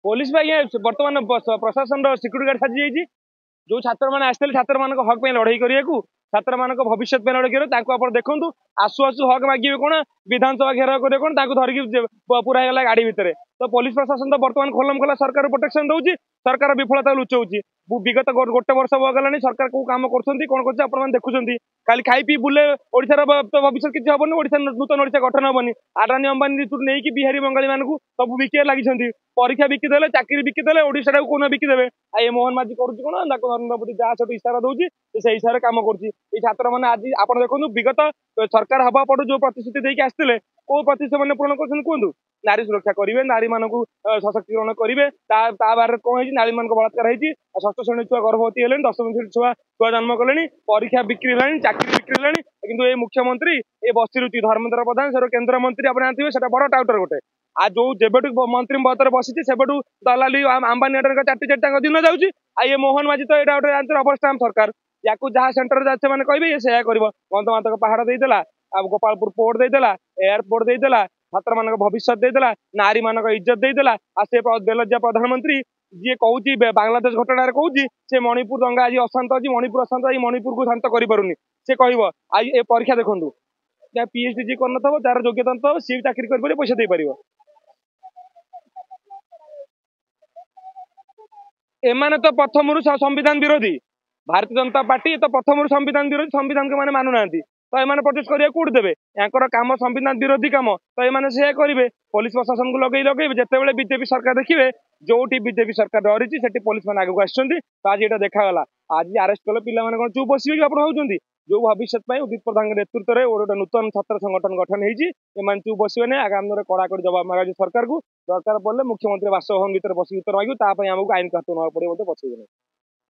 police बर्तमान प्रशासन security guard साजी जाइए जो छात्र मैंने आसते छात्र मान हक पे लड़ाई करने छात्र मान भविष्य लड़ाई कर देखु आसु आसु हक मागे कौन विधानसभा घेराव करेंगे कौन धरिकी पूरा होगा गाड़ी भितर तो पुलिस प्रशासन तो बर्तमान खोलम खोला सरकार प्रोटेक्शन दौर सरकार विफलता लुचाऊँच विगत गोटे वर्ष गलानी सरकार कौ कम कर देखुं खाली खाई पी बुले ओडार भविष्य किसी हेनी ओडा नूतन ओडा गठन हेनी आडानी अंबानी नहीं बिहारी बंगाली मानक सब बिके लगी परीक्षा बिकिदे चाकरी बिकिदे ओडा को कौन बिकिदे आ मोहन माझी करुच्च कौन नरेंद्र मोदी जहाँ सब इशारा दूसरी से इशारे कम कर छात्र मैंने आज आप देखो विगत सरकार हवा पड़ू जो प्रतिश्रुति देके आसते कौ प्रतिश्रुति मैंने पूरण कर कहतु नारी सुरक्षा करेंगे नारी मानक सशक्तिकरण करेंगे बारे कौन है नारी मान बलात्कार होती षष्ठ श्रेणी छुआ गर्भवती है 10वीं श्रेणी छुआ छुआ जन्म कले परीक्षा बिक्री है चाकरी बिक्री है कि ये मुख्यमंत्री ये बसिरुति धर्मेन्द्र प्रधान से केन्द्र मंत्री आप जानते हैं बड़ टाउटर गोटे आज जो जेबेठू मंत्री पद बसी से दलाली अंबानी चाटी चाटी दिन जाऊँगी आ ये मोहन माझी तो यहाँ गोटे रबर स्टाम्प सरकार या जहाँ सेंटर से कहे से कर बंधमातक पहाड़ देदेला गोपालपुर पोर्ट देदेला एयरपोर्ट देदेला छात्र मान भविष्य देदेला नारी मान इज्जत देदेला आ से बेलज्जा प्रधानमंत्री जी कहूँ बांग्लादेश घटना कहूँ से मणिपुर दंगा आज अशांत अच्छी मणिपुर अशांत आज मणिपुर को शांत करें से कह आज ये परीक्षा देखूँ जहाँ पीएचडी जी कर जार योग्यता तो सी चाकरी कर पैसा दे पार एमाने तो प्रथम संविधान विरोधी भारतीय जनता पार्टी तो प्रथम संविधान विरोधी संविधान को मैंने मानु ना तो ये प्रोटेस्ट करिया कौट देवे यहाँ काम संविधान विरोधी काम तो ये करेंगे पुलिस प्रशासन को लगे जिते बीजेपी सरकार देखिए जो बीजेपी सरकार डरी से पुलिस मैंने आगे आसुँच तो आज यहाँ देखागला आज अरेस्ट कले पिला कौन चुप बसवे कि आप जो भविष्य उदित प्रधान नेतृत्व में गोटे नूतन छात्र संगठन गठन होती चुप बसवे आगामी दिन कड़ाकड़ी जवाब मांगा सरकार को दरकार पड़े मुख्यमंत्री बासभवन भर बस उत्तर मांगे आमको आईन कार्य ना पड़े पछे